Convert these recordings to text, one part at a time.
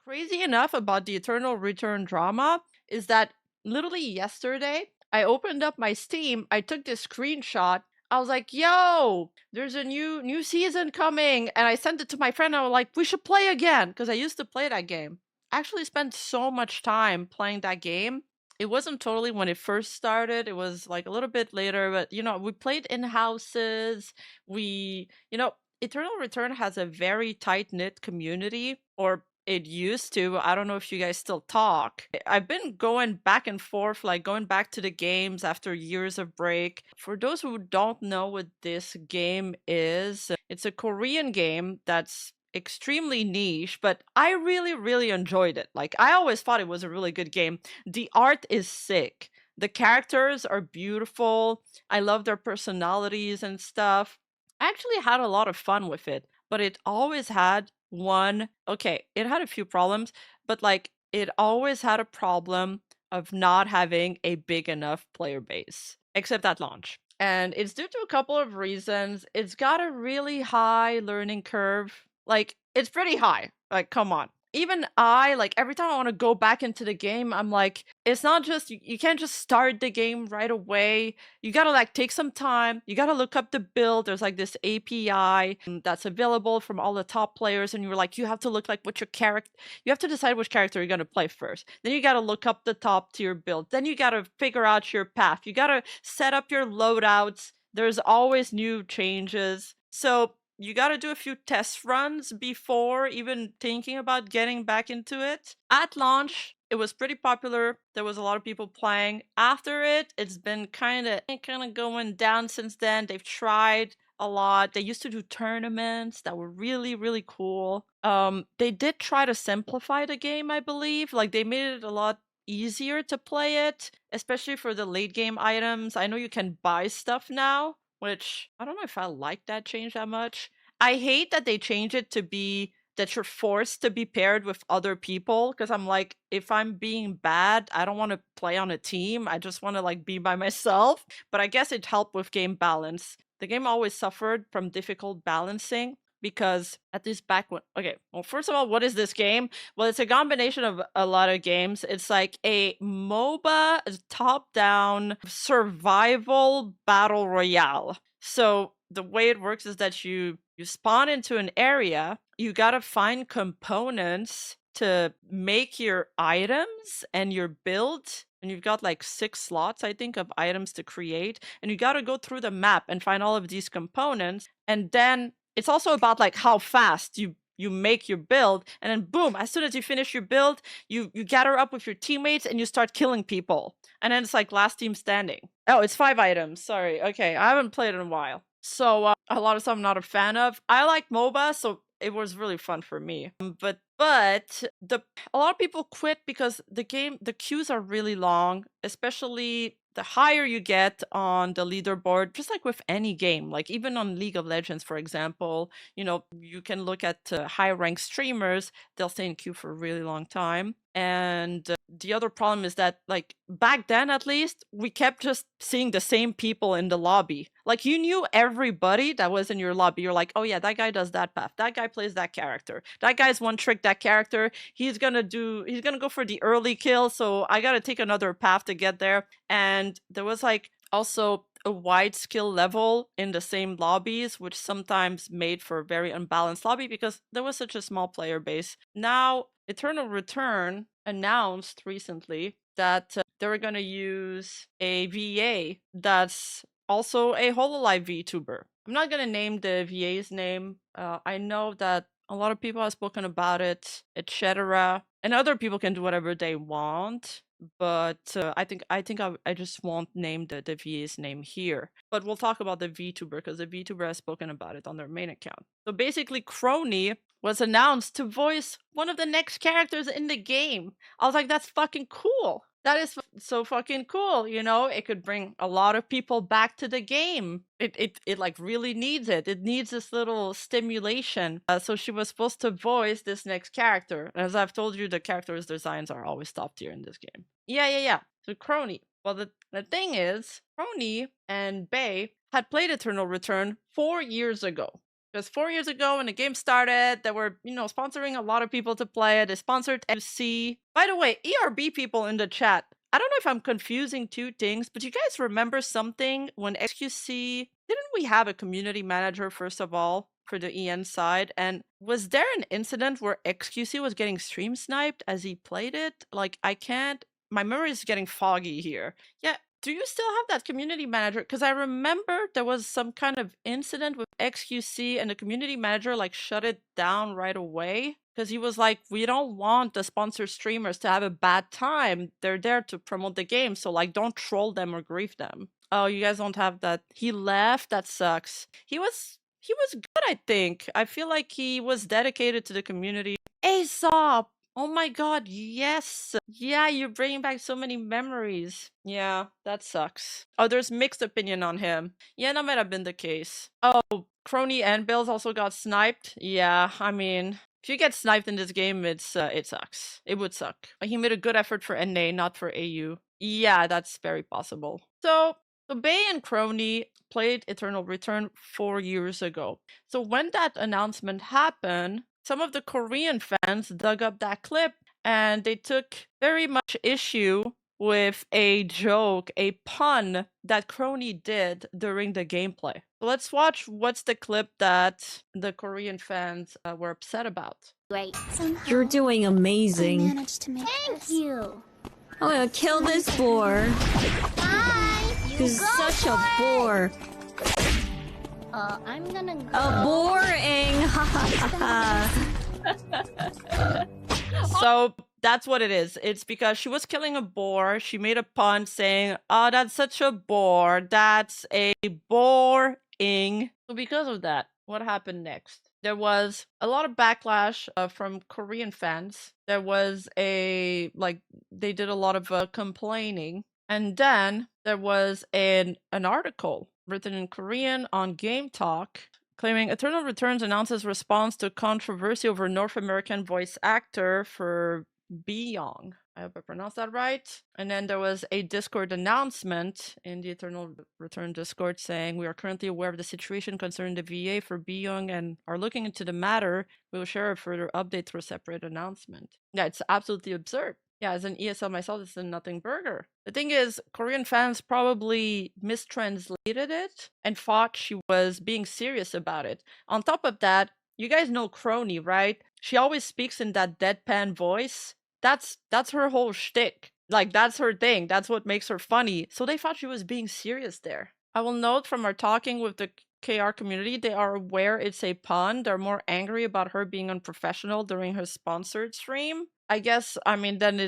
Crazy enough about the Eternal Return drama is that literally yesterday, I opened up my Steam, I took this screenshot. I was like, "Yo, there's a new season coming." And I sent it to my friend. I was like, "We should play again," because I used to play that game. I actually spent so much time playing that game. It wasn't totally when it first started. It was like a little bit later, but we played in houses. Eternal Return has a very tight-knit community, or it used to. I don't know if you guys still talk. I've been going back and forth, like going back to the games after years of break. For those who don't know what this game is, it's a Korean game that's extremely niche, but I really, really enjoyed it. Like, I always thought it was a really good game. The art is sick. The characters are beautiful. I love their personalities and stuff. I actually had a lot of fun with it, but it always had it had a few problems, but like it always had a problem of not having a big enough player base, except at launch. And it's due to a couple of reasons. It's got a really high learning curve. Like, it's pretty high. Like, come on. Even like, every time I want to go back into the game, I'm like, it's not just, you can't just start the game right away. You gotta like take some time. You gotta look up the build. There's like this API that's available from all the top players, and you're like, you have to look like what your character. You have to decide which character you're gonna play first. Then you gotta look up the top tier build. Then you gotta figure out your path. You gotta set up your loadouts. There's always new changes. So you got to do a few test runs before even thinking about getting back into it. At launch, it was pretty popular. There was a lot of people playing. After it, it's been kind of going down since then. They've tried a lot. They used to do tournaments that were really, really cool. They did try to simplify the game, I believe. Like, they made it a lot easier to play it, especially for the late game items. I know you can buy stuff now, which I don't know if I like that change that much. I hate that they change it to be that you're forced to be paired with other people, because I'm like, if I'm being bad, I don't want to play on a team. I just want to like be by myself. But I guess it helped with game balance. The game always suffered from difficult balancing because at least back when, okay, well, first of all, what is this game? Well, it's a combination of a lot of games. It's like a MOBA top-down survival battle royale. So the way it works is that you spawn into an area, you gotta find components to make your items and your build, and you've got like 6 slots, I think, of items to create, and you gotta go through the map and find all of these components, and then it's also about like how fast you make your build, and then boom, as soon as you finish your build, you gather up with your teammates and you start killing people. And then it's like last team standing. Oh, it's 5 items. Sorry. Okay, I haven't played in a while. So a lot of stuff I'm not a fan of. I like MOBA, so it was really fun for me. But a lot of people quit because the queues are really long, especially the higher you get on the leaderboard, just like with any game, like even on League of Legends, for example, you can look at high ranked streamers, they'll stay in queue for a really long time. And the other problem is that, like, back then at least, we kept just seeing the same people in the lobby. Like, you knew everybody that was in your lobby. You're like, oh yeah, that guy does that path. That guy plays that character. That guy's one trick that character. He's gonna go for the early kill, so I gotta take another path to get there. And there was like also a wide skill level in the same lobbies, which sometimes made for a very unbalanced lobby because there was such a small player base. Now, Eternal Return announced recently that they were going to use a VA that's also a Hololive VTuber. I'm not going to name the VA's name. I know that a lot of people have spoken about it, etc. And other people can do whatever they want. But I think I just won't name the VA's name here. But we'll talk about the VTuber because the VTuber has spoken about it on their main account. So basically, Kronii was announced to voice one of the next characters in the game. I was like, that's fucking cool. That is so fucking cool, It could bring a lot of people back to the game. It like really needs it. It needs this little stimulation. So she was supposed to voice this next character. As I've told you, the characters' designs are always top tier in this game. Yeah. So Kronii. Well, the thing is, Kronii and Bay had played Eternal Return 4 years ago. Because 4 years ago when the game started, they were, sponsoring a lot of people to play it. They sponsored XQC. By the way, ERB people in the chat, I don't know if I'm confusing two things, but you guys remember something when XQC, didn't we have a community manager first of all for the EN side? And was there an incident where XQC was getting stream sniped as he played it? Like, my memory is getting foggy here. Yeah, do you still have that community manager? Because I remember there was some kind of incident with XQC and the community manager like shut it down right away. Because he was like, we don't want the sponsored streamers to have a bad time. They're there to promote the game. So like, don't troll them or grief them. Oh, you guys don't have that. He left? That sucks. He was good, I think. I feel like he was dedicated to the community. Aesop! Oh my god, yes! Yeah, you're bringing back so many memories. Yeah, that sucks. Oh, there's mixed opinion on him. Yeah, that might have been the case. Oh, Kronii and Bills also got sniped. Yeah, I mean, if you get sniped in this game, it sucks. It would suck. He made a good effort for NA, not for AU. Yeah, that's very possible. So Bay and Kronii played Eternal Return 4 years ago. So when that announcement happened, some of the Korean fans dug up that clip and they took very much issue with a joke, a pun that Kronii did during the gameplay. So let's watch what's the clip that the Korean fans were upset about. Great. You're doing amazing. I managed to make Thank you. I'm gonna kill this boar. Bye. He's such a bore. I'm gonna go. Boring. Ha ha ha. So that's what it is. It's because she was killing a boar. She made a pun saying, "Oh, that's such a bore. That's a boring." So because of that, what happened next? There was a lot of backlash from Korean fans. There was they did a lot of complaining. And then there was an article written in Korean on Game Talk claiming Eternal Returns announces response to controversy over North American voice actor for Byung. I hope I pronounced that right. And then there was a Discord announcement in the Eternal Return Discord saying, we are currently aware of the situation concerning the VA for Byung and are looking into the matter. We will share a further update through a separate announcement. Yeah, it's absolutely absurd. Yeah, as an ESL myself, it's a nothing burger. The thing is, Korean fans probably mistranslated it and thought she was being serious about it. On top of that, you guys know Kronii, right? She always speaks in that deadpan voice. That's her whole shtick. Like, that's her thing. That's what makes her funny. So they thought she was being serious there. I will note from our talking with the KR community, they are aware it's a pun. They're more angry about her being unprofessional during her sponsored stream. I guess, I mean, then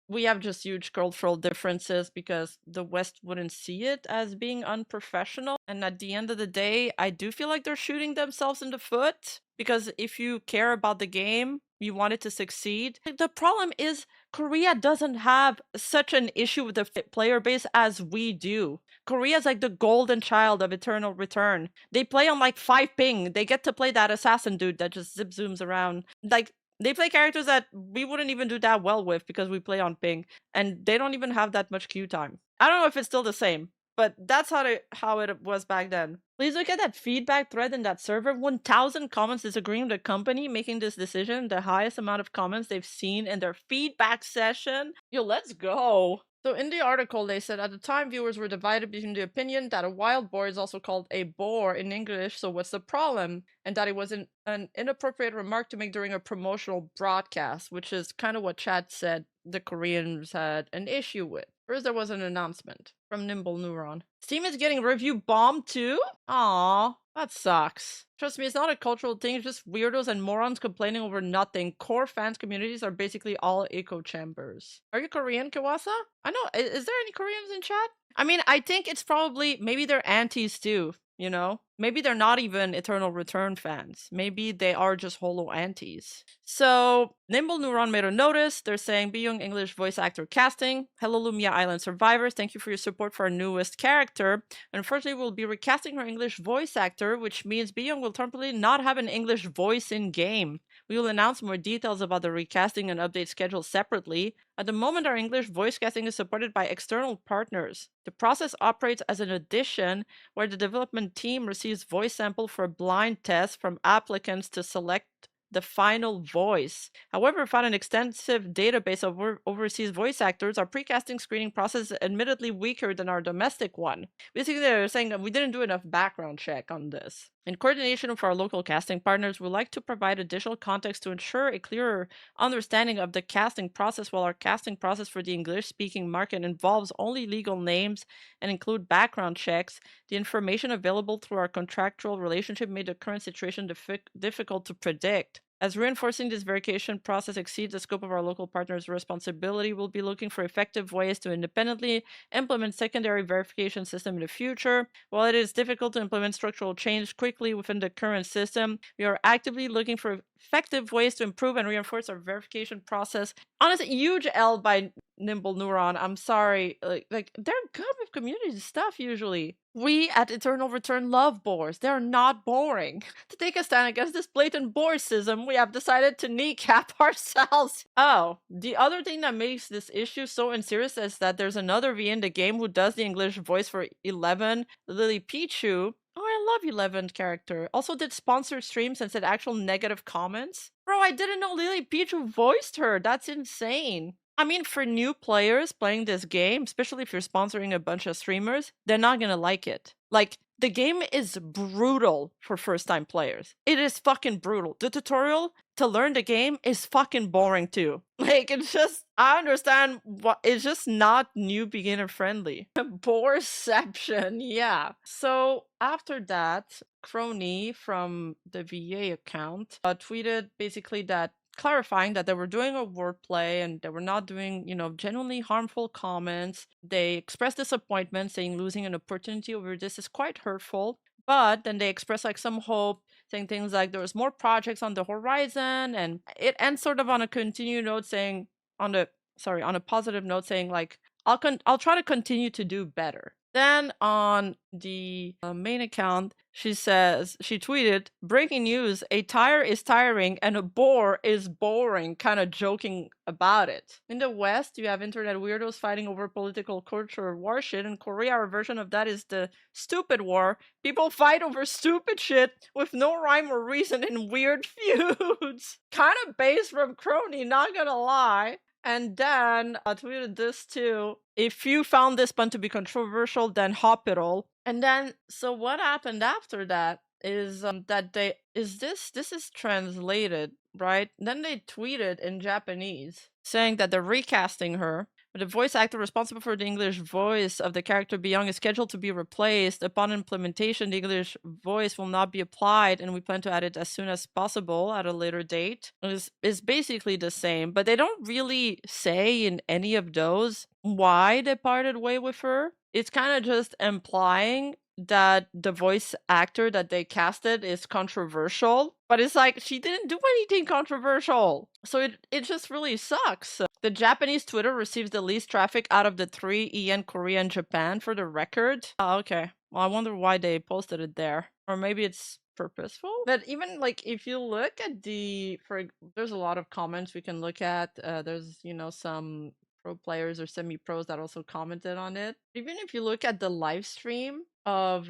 we have just huge cultural differences because the West wouldn't see it as being unprofessional. And at the end of the day, I do feel like they're shooting themselves in the foot because if you care about the game, you want it to succeed. The problem is Korea doesn't have such an issue with the player base as we do. Korea is like the golden child of Eternal Return. They play on like 5 ping. They get to play that assassin dude that just zip zooms around. Like, they play characters that we wouldn't even do that well with because we play on ping. And they don't even have that much queue time. I don't know if it's still the same, but that's how it was back then. Please look at that feedback thread in that server. 1,000 comments disagreeing with the company making this decision. The highest amount of comments they've seen in their feedback session. Yo, let's go. So in the article, they said, at the time, viewers were divided between the opinion that a wild boar is also called a boar in English, so what's the problem? And that it was an inappropriate remark to make during a promotional broadcast, which is kind of what chat said the Koreans had an issue with. First, there was an announcement from Nimble Neuron. Steam is getting review bombed too? Aww, that sucks. Trust me, it's not a cultural thing, it's just weirdos and morons complaining over nothing. Core fans communities are basically all echo chambers. Are you Korean, Kawasa? I know, is there any Koreans in chat? I mean, I think it's probably, maybe they're antis too, you know? Maybe they're not even Eternal Return fans. Maybe they are just holo antis. So, Nimble Neuron made a notice. They're saying, Byung English voice actor casting. Hello Lumia Island survivors. Thank you for your support for our newest character. Unfortunately, we'll be recasting her English voice actor, which means Byung will temporarily not have an English voice in game. We will announce more details about the recasting and update schedule separately. At the moment, our English voice casting is supported by external partners. The process operates as an audition where the development team receives voice sample for a blind test from applicants to select the final voice. However, without an extensive database of overseas voice actors, our precasting screening process is admittedly weaker than our domestic one. Basically, they're saying that we didn't do enough background check on this. In coordination with our local casting partners, we'd like to provide additional context to ensure a clearer understanding of the casting process. While our casting process for the English-speaking market involves only legal names and include background checks, the information available through our contractual relationship made the current situation difficult to predict. As reinforcing this verification process exceeds the scope of our local partners' responsibility, we'll be looking for effective ways to independently implement secondary verification system in the future. While it is difficult to implement structural change quickly within the current system, we are actively looking for effective ways to improve and reinforce our verification process. Honestly, huge L by Nimble Neuron. I'm sorry. Like they're good with community stuff usually. We at Eternal Return love bores. They're not boring. To take a stand against this blatant boresism, we have decided to kneecap ourselves. Oh, the other thing that makes this issue so unserious is that there's another V in the game who does the English voice for 11, Lily Pichu. Oh, I love 11 character. Also did sponsored streams and said actual negative comments. Bro, I didn't know Lily Pichu voiced her. That's insane. I mean, for new players playing this game, especially if you're sponsoring a bunch of streamers, they're not gonna like it. Like, the game is brutal for first-time players. It is fucking brutal. The tutorial to learn the game is fucking boring too. Like, it's just, I understand what, it's just not new beginner friendly. Boreception, yeah. So after that, Kronii from the VA account tweeted basically that clarifying that they were doing a wordplay and they were not doing, genuinely harmful comments. They expressed disappointment, saying losing an opportunity over this is quite hurtful. But then they expressed like some hope, saying things like there was more projects on the horizon, and it ends sort of on a continued note saying on a positive note saying like I'll try to continue to do better. Then on the main account, she tweeted, breaking news, a tire is tiring and a bore is boring, kind of joking about it. In the West, you have internet weirdos fighting over political culture war shit. In Korea, our version of that is the stupid war. People fight over stupid shit with no rhyme or reason in weird feuds. Kind of based from Kronii, not gonna lie. And then I tweeted this too. If you found this pun to be controversial, then hop it all. And then, so what happened after that is that this is translated, right? Then they tweeted in Japanese saying that they're recasting her. The voice actor responsible for the English voice of the character Byung is scheduled to be replaced. Upon implementation, the English voice will not be applied, and we plan to add it as soon as possible at a later date. It's basically the same, but they don't really say in any of those why they parted way with her. It's kind of just implying that the voice actor that they casted is controversial, but it's like she didn't do anything controversial, so it just really sucks. The Japanese Twitter receives the least traffic out of the 3, EN, Korea, and Japan for the record. Oh, okay. Well, I wonder why they posted it there, or maybe it's purposeful. But even like if you look at there's a lot of comments we can look at. There's some pro players or semi-pros that also commented on it. Even if you look at the live stream of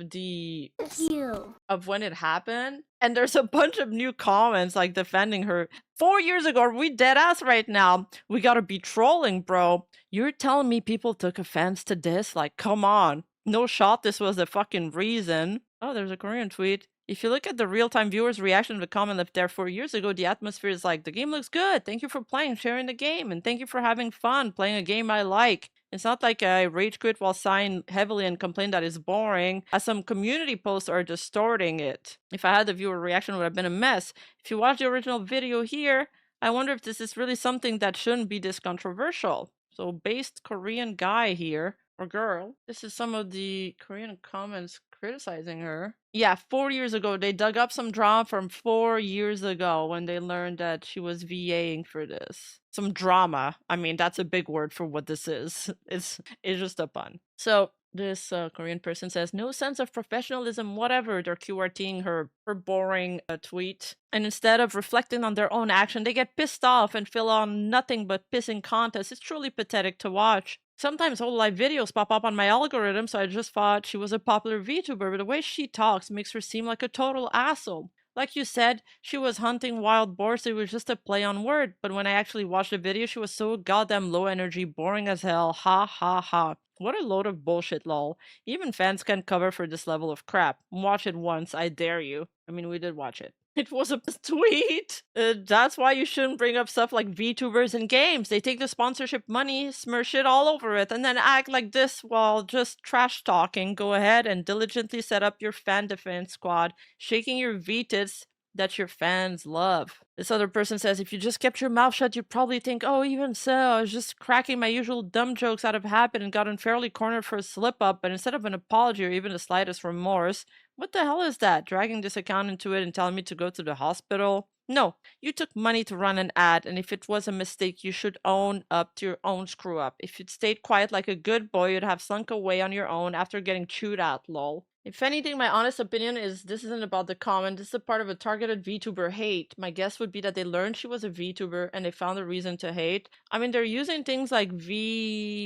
when it happened, and there's a bunch of new comments like defending her. 4 years ago, we dead ass right now. We gotta be trolling, bro. You're telling me people took offense to this? Like, come on. No shot this was the fucking reason. Oh, there's a Korean tweet. If you look at the real-time viewers' reaction to the comment left there 4 years ago, the atmosphere is like, the game looks good. Thank you for playing, sharing the game, and thank you for having fun playing a game I like. It's not like I rage quit while sighing heavily and complain that it's boring, as some community posts are distorting it. If I had the viewer reaction, it would have been a mess. If you watch the original video here, I wonder if this is really something that shouldn't be this controversial. So based Korean guy here, or girl, this is some of the Korean comments criticizing her. Yeah, 4 years ago, they dug up some drama from 4 years ago when they learned that she was VAing for this. Some drama. I mean, that's a big word for what this is. It's just a pun. So This Korean person says, no sense of professionalism, whatever. They're QRTing her boring tweet. And instead of reflecting on their own action, they get pissed off and fill on nothing but pissing contests. It's truly pathetic to watch. Sometimes whole live videos pop up on my algorithm, so I just thought she was a popular VTuber, but the way she talks makes her seem like a total asshole. Like you said, she was hunting wild boars, so it was just a play on word. But when I actually watched the video, she was so goddamn low energy, boring as hell. Ha ha ha. What a load of bullshit, lol. Even fans can cover for this level of crap. Watch it once, I dare you. I mean, we did watch it. It was a tweet. That's why you shouldn't bring up stuff like VTubers in games. They take the sponsorship money, smear shit all over it, and then act like this while just trash talking. Go ahead and diligently set up your fan defense squad, shaking your VTits that your fans love. This other person says, if you just kept your mouth shut, you'd probably think, oh, even so, I was just cracking my usual dumb jokes out of habit and got unfairly cornered for a slip up, but instead of an apology or even the slightest remorse, what the hell is that? Dragging this account into it and telling me to go to the hospital? No, you took money to run an ad, and if it was a mistake, you should own up to your own screw up. If you'd stayed quiet like a good boy, you'd have slunk away on your own after getting chewed out, lol. If anything, my honest opinion is this isn't about the comment, this is a part of a targeted VTuber hate. My guess would be that they learned she was a VTuber and they found a reason to hate. I mean, they're using things like V-tits.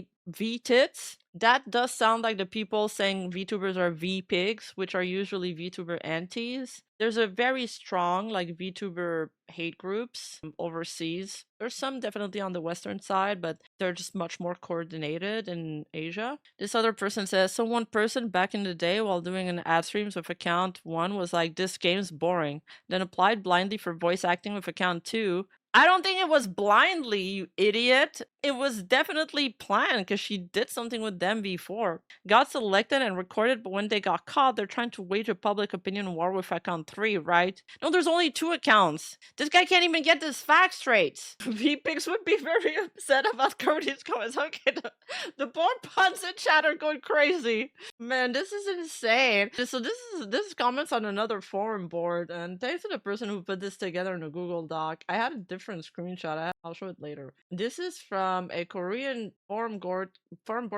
That does sound like the people saying VTubers are V-pigs, which are usually VTuber antis. There's a very strong, like, VTuber hate groups overseas. There's some definitely on the Western side, but they're just much more coordinated in Asia. This other person says, so one person back in the day while doing an ad streams with account 1 was like, this game's boring. Then applied blindly for voice acting with account 2. I don't think it was blindly, you idiot. It was definitely planned because she did something with them before. Got selected and recorded, but when they got caught, they're trying to wage a public opinion war with account 3, right? No, there's only 2 accounts. This guy can't even get this fact straight. VPix would be very upset about Kronii's comments. Okay, the board puns in chat are going crazy. Man, this is insane. So this comments on another forum board, and thanks to the person who put this together in a Google Doc. I had a different screenshot. I'll show it later. This is from a Korean forum board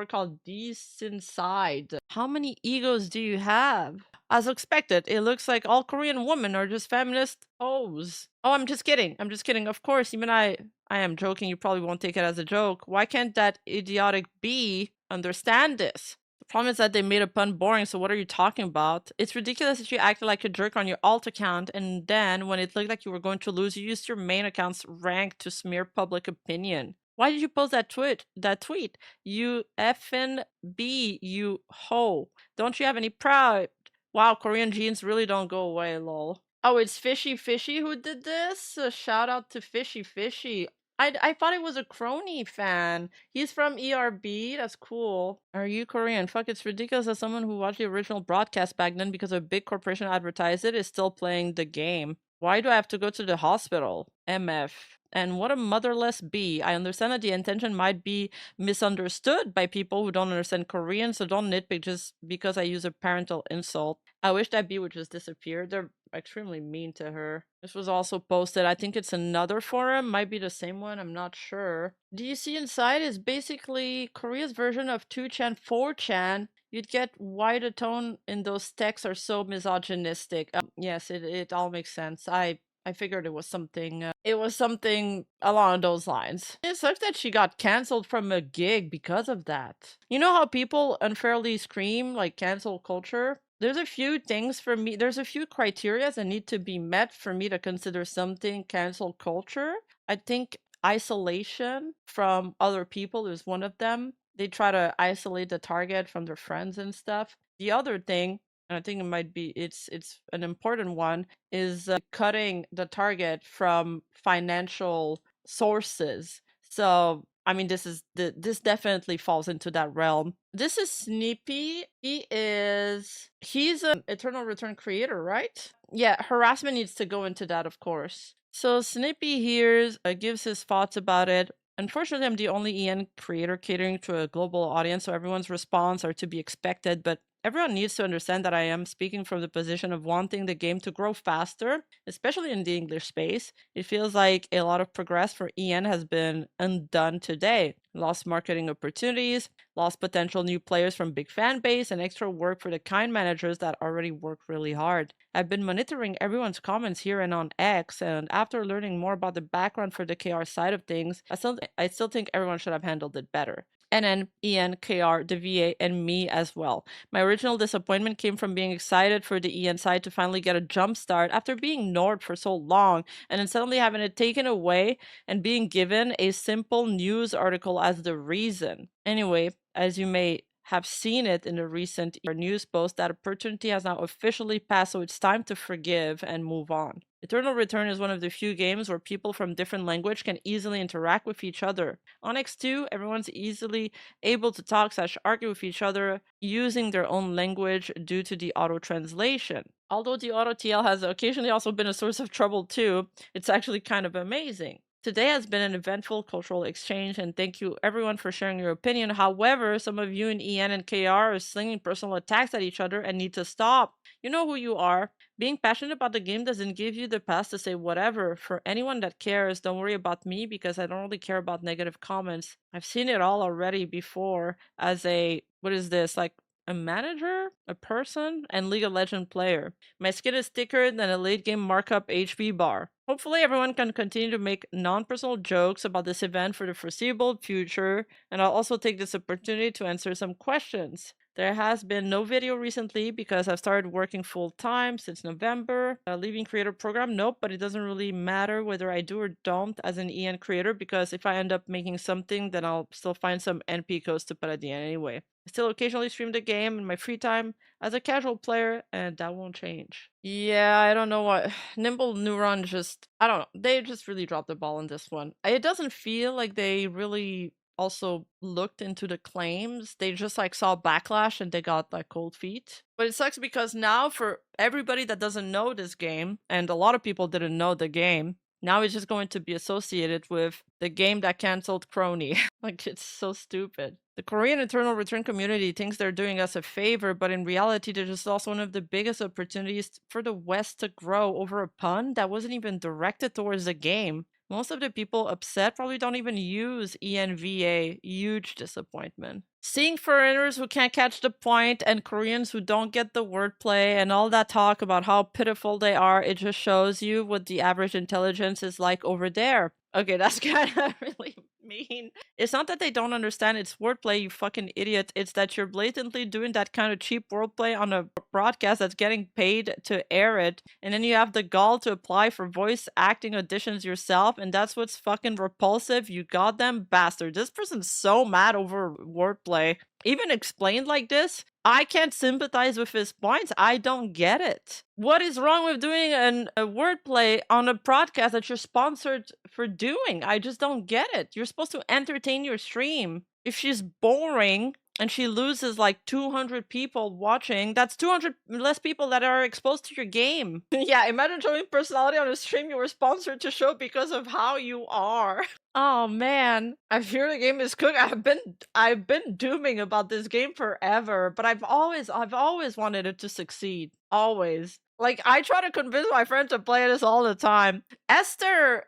called Desinside. How many egos do you have? As expected, it looks like all Korean women are just feminist hoes. Oh, I'm just kidding. I'm just kidding. Of course, even I am joking. You probably won't take it as a joke. Why can't that idiotic bee understand this? The problem is that they made a pun boring, so what are you talking about? It's ridiculous that you acted like a jerk on your alt account, and then, when it looked like you were going to lose, you used your main account's rank to smear public opinion. Why did you post that tweet? You effing B, you hoe. Don't you have any pride? Wow, Korean genes really don't go away, lol. Oh, it's Fishy Fishy who did this? A shout out to Fishy Fishy. I thought it was a Kronii fan. He's from ERB. That's cool. Are you Korean? Fuck, it's ridiculous that someone who watched the original broadcast back then because a big corporation advertised it is still playing the game. Why do I have to go to the hospital? MF. And what a motherless bee. I understand that the intention might be misunderstood by people who don't understand Korean, so don't nitpick just because I use a parental insult. I wish that bee would just disappear. They're extremely mean to her. This was also posted. I think it's another forum. Might be the same one. I'm not sure. Do you see inside is basically Korea's version of 2chan, 4chan. You'd get why the tone in those texts are so misogynistic. Yes, it all makes sense. I figured it was something along those lines. It sucks that she got canceled from a gig because of that. You know how people unfairly scream like cancel culture? There's a few things for me, there's a few criteria that need to be met for me to consider something cancel culture. I think isolation from other people is one of them. They try to isolate the target from their friends and stuff. The other thing, and I think it might be it's an important one, is cutting the target from financial sources. So I mean, this definitely falls into that realm. This is Sneepy. He's an Eternal Return creator, right? Yeah, harassment needs to go into that, of course. So Snippy here gives his thoughts about it. Unfortunately, I'm the only EN creator catering to a global audience, so everyone's response are to be expected, but Everyone needs to understand that I am speaking from the position of wanting the game to grow faster, especially in the English space. It feels like a lot of progress for EN has been undone today. Lost marketing opportunities, lost potential new players from big fan base, and extra work for the kind managers that already work really hard. I've been monitoring everyone's comments here and on X, and after learning more about the background for the KR side of things, I still think everyone should have handled it better. NN, EN, KR, the VA, and me as well. My original disappointment came from being excited for the EN side to finally get a jump start after being ignored for so long, and then suddenly having it taken away and being given a simple news article as the reason. Anyway, as you may have seen it in the recent news post, that opportunity has now officially passed, so it's time to forgive and move on. Eternal Return is one of the few games where people from different language can easily interact with each other. On X2, everyone's easily able to talk/argue with each other using their own language due to the auto translation. Although the auto TL has occasionally also been a source of trouble too, it's actually kind of amazing. Today has been an eventful cultural exchange, and thank you everyone for sharing your opinion. However, some of you in EN and KR are slinging personal attacks at each other and need to stop. You know who you are. Being passionate about the game doesn't give you the pass to say whatever. For anyone that cares, don't worry about me because I don't really care about negative comments. I've seen it all already before as what is this, like a manager, a person, and League of Legends player. My skin is thicker than a late game markup HP bar. Hopefully everyone can continue to make non-personal jokes about this event for the foreseeable future, and I'll also take this opportunity to answer some questions. There has been no video recently because I've started working full-time since November. Leaving creator program, nope, but it doesn't really matter whether I do or don't as an EN creator because if I end up making something, then I'll still find some NP codes to put at the end anyway. I still occasionally stream the game in my free time as a casual player, and that won't change. Yeah, I don't know what. Nimble Neuron I don't know. They just really dropped the ball on this one. It doesn't feel like they really also looked into the claims. They just like saw backlash and they got like cold feet. But it sucks because now for everybody that doesn't know this game, and a lot of people didn't know the game, now it's just going to be associated with the game that canceled Kronii. Like, it's so stupid. The Korean Eternal Return community thinks they're doing us a favor, but in reality, they're just also one of the biggest opportunities for the West to grow over a pun that wasn't even directed towards the game. Most of the people upset probably don't even use ENVA. Huge disappointment. Seeing foreigners who can't catch the point and Koreans who don't get the wordplay and all that talk about how pitiful they are, it just shows you what the average intelligence is like over there. Okay, that's kind of really mean. It's not that they don't understand it's wordplay, you fucking idiot. It's that you're blatantly doing that kind of cheap wordplay on a broadcast that's getting paid to air it, and then you have the gall to apply for voice acting auditions yourself, and that's what's fucking repulsive, you goddamn bastard. This person's so mad over wordplay. Even explained like this, I can't sympathize with his points. I don't get it. What is wrong with doing a wordplay on a broadcast that you're sponsored for doing? I just don't get it. You're supposed to entertain your stream. If she's boring and she loses like 200 people watching, that's 200 less people that are exposed to your game. Yeah, imagine showing personality on a stream you were sponsored to show because of how you are. Oh man, I fear the game is cooked. I've been dooming about this game forever, but I've always wanted it to succeed. Always. Like, I try to convince my friend to play this all the time. Esther,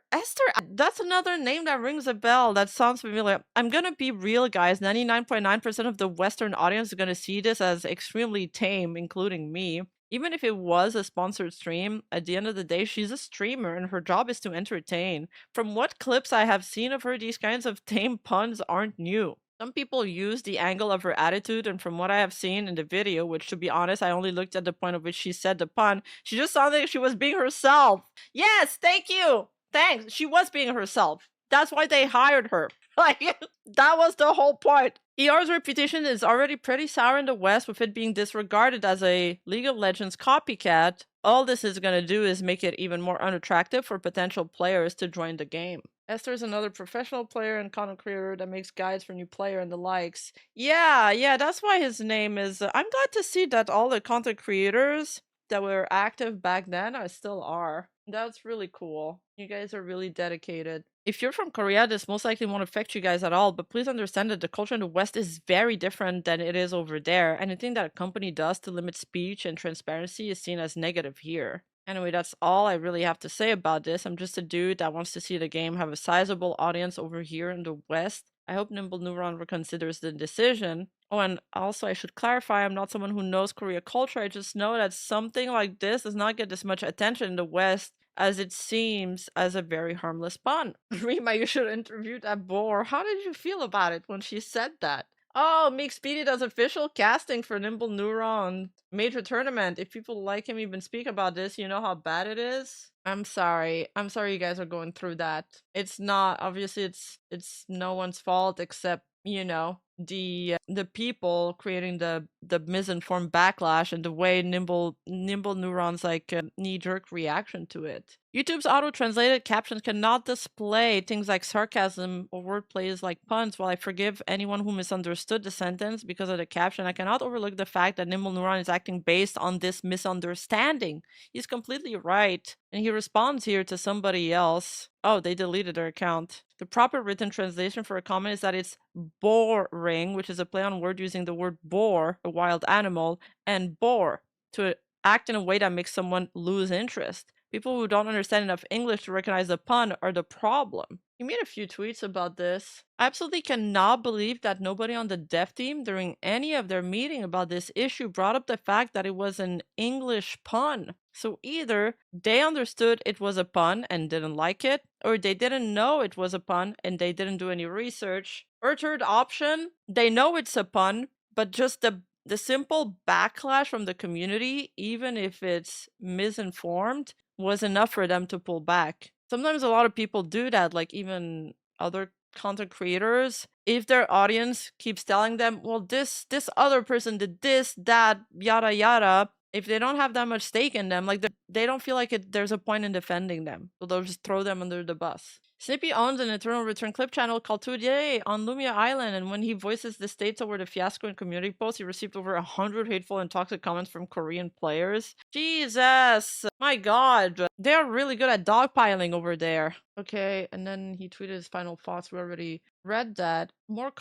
that's another name that rings a bell. That sounds familiar. I'm gonna be real, guys. 99.9% of the Western audience is gonna see this as extremely tame, including me. Even if it was a sponsored stream, at the end of the day, she's a streamer and her job is to entertain. From what clips I have seen of her, these kinds of tame puns aren't new. Some people use the angle of her attitude, and from what I have seen in the video, which to be honest, I only looked at the point at which she said the pun, she just sounded like she was being herself. Yes, thank you. Thanks. She was being herself. That's why they hired her. Like, that was the whole point. ER's reputation is already pretty sour in the West with it being disregarded as a League of Legends copycat. All this is going to do is make it even more unattractive for potential players to join the game. Esther is another professional player and content creator that makes guides for new player and the likes. Yeah, that's why his name is... I'm glad to see that all the content creators that were active back then still are. That's really cool. You guys are really dedicated. If you're from Korea, this most likely won't affect you guys at all, but please understand that the culture in the West is very different than it is over there. Anything that a company does to limit speech and transparency is seen as negative here. Anyway, that's all I really have to say about this. I'm just a dude that wants to see the game have a sizable audience over here in the West. I hope Nimble Neuron reconsiders the decision. Oh, and also I should clarify, I'm not someone who knows Korea culture. I just know that something like this does not get this much attention in the West as it seems as a very harmless pun. Rima, you should interview that boar. How did you feel about it when she said that? Oh, Meek Speedy does official casting for Nimble Neuron major tournament. If people like him even speak about this, you know how bad it is? I'm sorry. I'm sorry you guys are going through that. It's not, obviously it's no one's fault except, you know, the people creating the misinformed backlash and the way Nimble Neuron's like knee-jerk reaction to it. YouTube's auto-translated captions cannot display things like sarcasm or wordplays like puns. While I forgive anyone who misunderstood the sentence because of the caption, I cannot overlook the fact that Nimble Neuron is acting based on this misunderstanding. He's completely right. And he responds here to somebody else. Oh, they deleted their account. The proper written translation for a comment is that it's boring, which is a play on word using the word boar, a wild animal, and bore, to act in a way that makes someone lose interest. People who don't understand enough English to recognize the pun are the problem. He made a few tweets about this. I absolutely cannot believe that nobody on the dev team during any of their meeting about this issue brought up the fact that it was an English pun. So either they understood it was a pun and didn't like it, or they didn't know it was a pun and they didn't do any research. Or third option, they know it's a pun, but just the simple backlash from the community, even if it's misinformed, was enough for them to pull back. Sometimes a lot of people do that, like even other content creators. If their audience keeps telling them, well, this other person did this, that, yada yada, if they don't have that much stake in them, like they don't feel like there's a point in defending them. So they'll just throw them under the bus. Snippy owns an Eternal Return clip channel called Today on Lumia Island, and when he voices the states over the fiasco in community posts, he received over 100 hateful and toxic comments from Korean players. Jesus! My god! They are really good at dogpiling over there. Okay, and then he tweeted his final thoughts. We already read that. More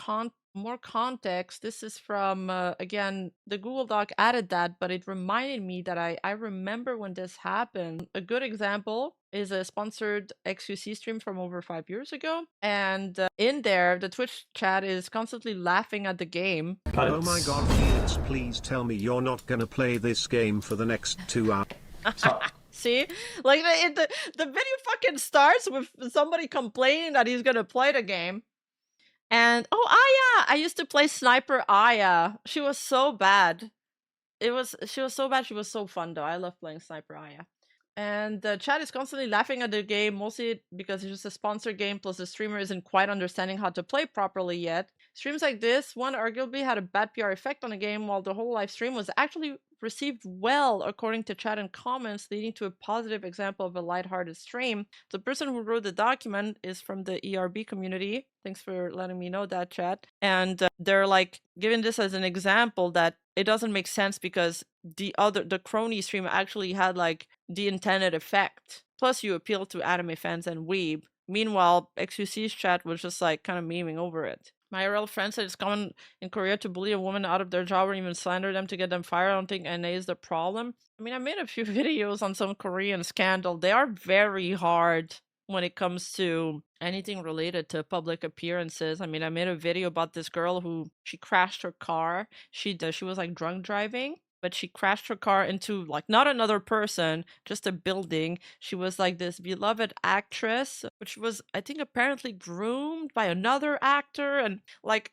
context. This is from, again, the Google Doc added that, but it reminded me that I remember when this happened. A good example is a sponsored XQC stream from over 5 years ago. And in there, the Twitch chat is constantly laughing at the game. Oh my god, kids, please tell me you're not gonna play this game for the next 2 hours. See? Like, the video fucking starts with somebody complaining that he's gonna play the game. And, oh, Aya! I used to play Sniper Aya. She was so bad. She was so bad, she was so fun though. I love playing Sniper Aya. And the chat is constantly laughing at the game, mostly because it's just a sponsored game, plus the streamer isn't quite understanding how to play properly yet. Streams like this, one arguably had a bad PR effect on the game, while the whole live stream was actually received well, according to chat and comments, leading to a positive example of a lighthearted stream. The person who wrote the document is from the ERB community. Thanks for letting me know that, chat. And they're like giving this as an example that it doesn't make sense because the Kronii stream actually had like the intended effect. Plus you appeal to anime fans and weeb. Meanwhile, XQC's chat was just like kind of memeing over it. My IRL friend said it's common in Korea to bully a woman out of their job or even slander them to get them fired. I don't think NA is the problem. I mean, I made a few videos on some Korean scandal. They are very hard when it comes to anything related to public appearances. I mean, I made a video about this girl who she crashed her car. She was like drunk driving, but she crashed her car into like not another person, just a building. She was like this beloved actress, which was, I think, apparently groomed by another actor, and like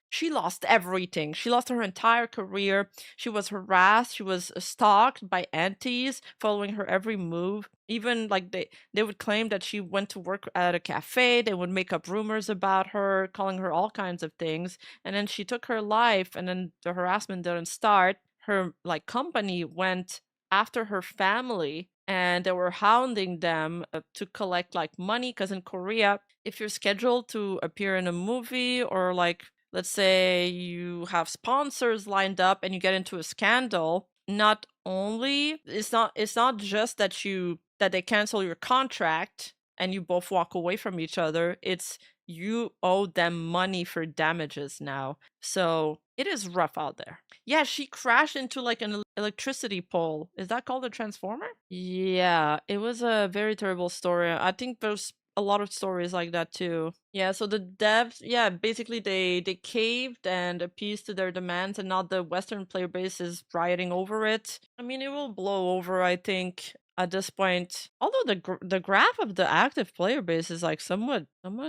she lost everything. She lost her entire career. She was harassed. She was stalked by aunties following her every move. Even like they would claim that she went to work at a cafe. They would make up rumors about her, calling her all kinds of things. And then she took her life, and then the harassment didn't start. Her like company went after her family, and they were hounding them to collect like money, because in Korea, if you're scheduled to appear in a movie, or like let's say you have sponsors lined up and you get into a scandal, not only it's not just that you that they cancel your contract and you both walk away from each other. It's you owe them money for damages now. So it is rough out there. Yeah, she crashed into like an electricity pole. Is that called a transformer? Yeah, it was a very terrible story. I think there's a lot of stories like that too. Yeah, so the devs, yeah, basically they caved and appeased to their demands, and now the Western player base is rioting over it. I mean, it will blow over, I think, at this point. Although the graph of the active player base is like somewhat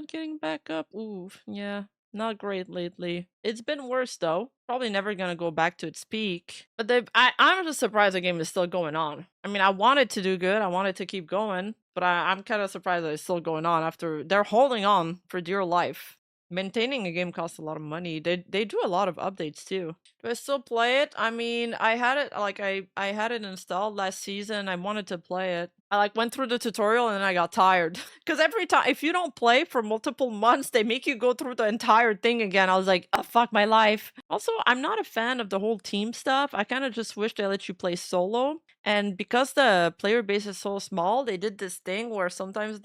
getting back up. Ooh, yeah. Not great lately. It's been worse though. Probably never gonna go back to its peak. But I'm just surprised the game is still going on. I mean, I want it to do good. I want it to keep going. But I'm kind of surprised that it's still going on after they're holding on for dear life. Maintaining a game costs a lot of money. They do a lot of updates too. Do I still play it? I mean, I had it like I had it installed last season. I wanted to play it. I like went through the tutorial and then I got tired. Cause every time if you don't play for multiple months, they make you go through the entire thing again. I was like, oh fuck my life. Also, I'm not a fan of the whole team stuff. I kind of just wish they let you play solo. And because the player base is so small, they did this thing where sometimes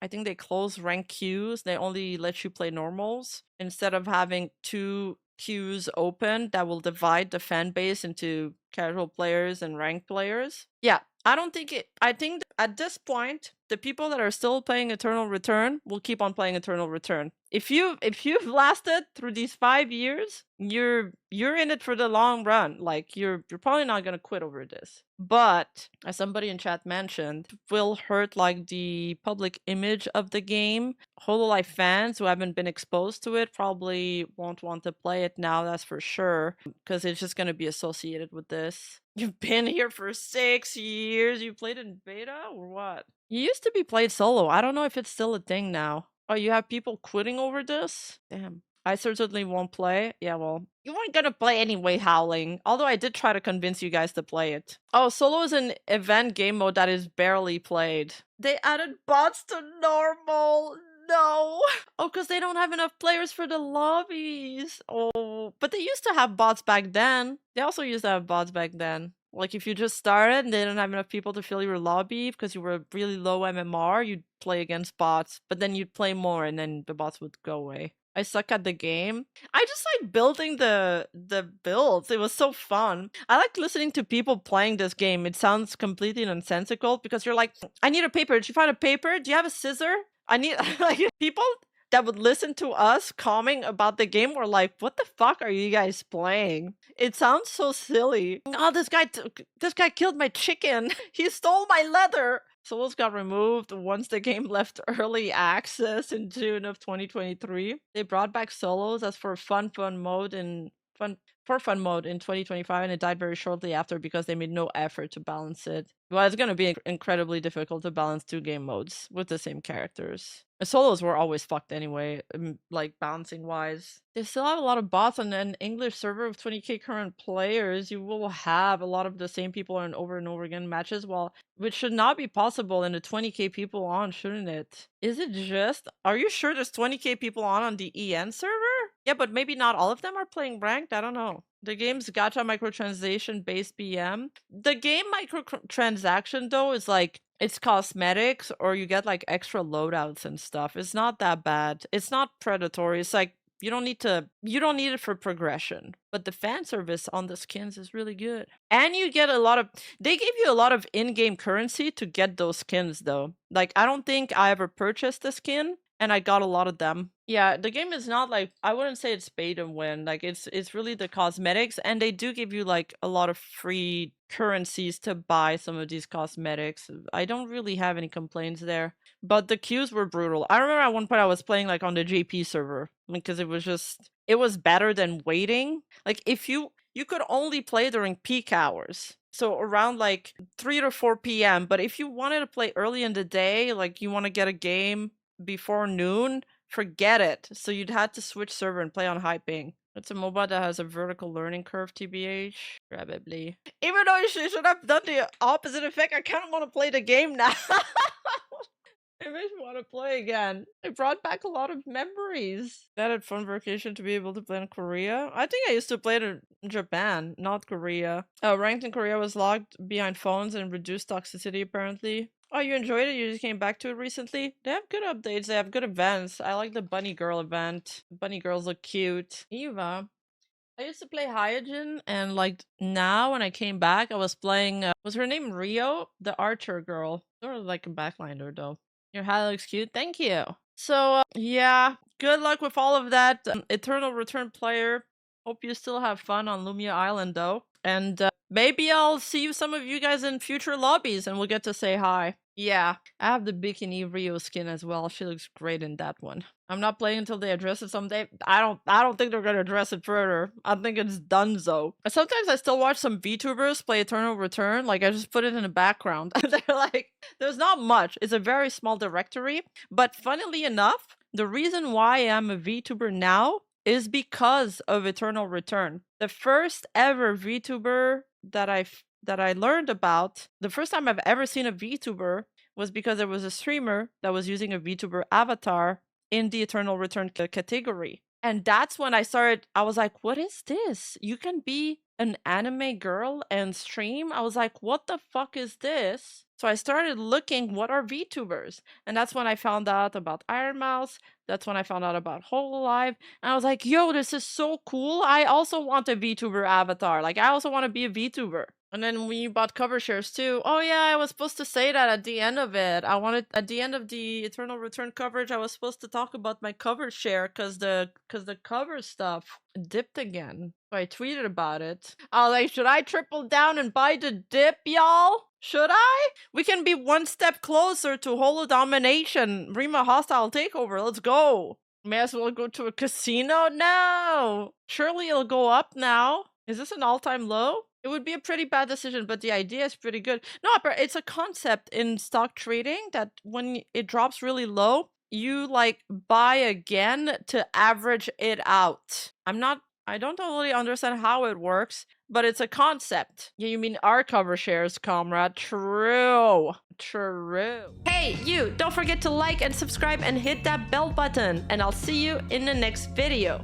I think they close rank queues. They only let you play normals instead of having 2 queues open that will divide the fan base into casual players and ranked players. Yeah, I think at this point, the people that are still playing Eternal Return will keep on playing Eternal Return. If you've lasted through these 5 years, you're in it for the long run. Like you're probably not gonna quit over this. But as somebody in chat mentioned, it will hurt like the public image of the game. Hololive fans who haven't been exposed to it probably won't want to play it now, that's for sure, because it's just gonna be associated with this. You've been here for 6 years. You played in beta or what? You used to be played solo. I don't know if it's still a thing now. Oh, you have people quitting over this? Damn. I certainly won't play. Yeah, well, you weren't gonna play anyway, Howling. Although I did try to convince you guys to play it. Oh, solo is an event game mode that is barely played. They added bots to normal. No. Oh, because they don't have enough players for the lobbies. Oh, but they used to have bots back then. They also used to have bots back then. Like if you just started and they didn't have enough people to fill your lobby because you were really low MMR, you'd play against bots, but then you'd play more and then the bots would go away. I suck at the game. I just like building the builds. It was so fun. I like listening to people playing this game. It sounds completely nonsensical because you're like, I need a paper. Did you find a paper? Do you have a scissor? I need like people that would listen to us commenting about the game were like, what the fuck are you guys playing? It sounds so silly. Oh, this guy killed my chicken. He stole my leather. Solos got removed once the game left early access in June of 2023. They brought back solos as for fun mode in 2025, and it died very shortly after because they made no effort to balance it. Well, it's going to be incredibly difficult to balance 2 game modes with the same characters. The solos were always fucked anyway, like balancing wise. They still have a lot of bots on an English server of 20k current players. You will have a lot of the same people in over and over again matches, which should not be possible in the 20k people on, shouldn't it? Is it just? Are you sure there's 20k people on the EN server? Yeah, but maybe not all of them are playing ranked. I don't know. The game's gacha microtransaction based BM. The game microtransaction though is like it's cosmetics or you get like extra loadouts and stuff. It's not that bad. It's not predatory. It's like you don't need it for progression. But the fan service on the skins is really good. And you get they give you a lot of in-game currency to get those skins though. Like I don't think I ever purchased the skin and I got a lot of them. Yeah, the game is not like, I wouldn't say it's pay to win. Like it's really the cosmetics, and they do give you like a lot of free currencies to buy some of these cosmetics. I don't really have any complaints there. But the queues were brutal. I remember at one point I was playing like on the JP server because it was better than waiting. Like if you could only play during peak hours. So around like 3 to 4 p.m. But if you wanted to play early in the day, like you want to get a game before noon, forget it. So you'd have to switch server and play on high ping. It's a MOBA that has a vertical learning curve, TBH. Probably. Even though you should have done the opposite effect, I kind of want to play the game now. It makes me want to play again. It brought back a lot of memories. That had fun vacation to be able to play in Korea. I think I used to play it in Japan, not Korea. Ranked in Korea was locked behind phones and reduced toxicity apparently. Oh, you enjoyed it? You just came back to it recently? They have good updates. They have good events. I like the bunny girl event. Bunny girls look cute. Eva. I used to play Hyojin, and like now when I came back, I was playing. Was her name Rio, the archer girl? Sort of like a backliner though. Your hat looks cute. Thank you. So yeah, good luck with all of that. Eternal Return player. Hope you still have fun on Lumia Island though, and maybe I'll see some of you guys in future lobbies, and we'll get to say hi. Yeah, I have the Bikini Rio skin as well. She looks great in that one. I'm not playing until they address it someday. I don't think they're gonna address it further. I think it's donezo. Sometimes I still watch some VTubers play Eternal Return. Like I just put it in the background. They're like, there's not much. It's a very small directory. But funnily enough, the reason why I'm a VTuber now is because of Eternal Return. The first ever VTuber that I learned about, the first time I've ever seen a VTuber was because there was a streamer that was using a VTuber avatar in the Eternal Return category. And that's when I was like, what is this? You can be an anime girl and stream? I was like, what the fuck is this? So I started looking, what are VTubers? And that's when I found out about Iron Mouse. That's when I found out about Hololive. And I was like, yo, this is so cool. I also want a VTuber avatar. Like, I also want to be a VTuber. And then we bought cover shares too. Oh yeah, I was supposed to say that at the end of it. I wanted at the end of the Eternal Return coverage, I was supposed to talk about my cover share because the cover stuff dipped again. So I tweeted about it. I was like, should I triple down and buy the dip, y'all? Should I? We can be one step closer to Holo domination. Rima hostile takeover. Let's go. May as well go to a casino? No. Surely it'll go up now. Is this an all-time low? It would be a pretty bad decision, but the idea is pretty good. No, but it's a concept in stock trading that when it drops really low, you like buy again to average it out. I don't totally understand how it works, but it's a concept. Yeah, you mean our cover shares, comrade. True. True. Hey, you, don't forget to like and subscribe and hit that bell button, and I'll see you in the next video.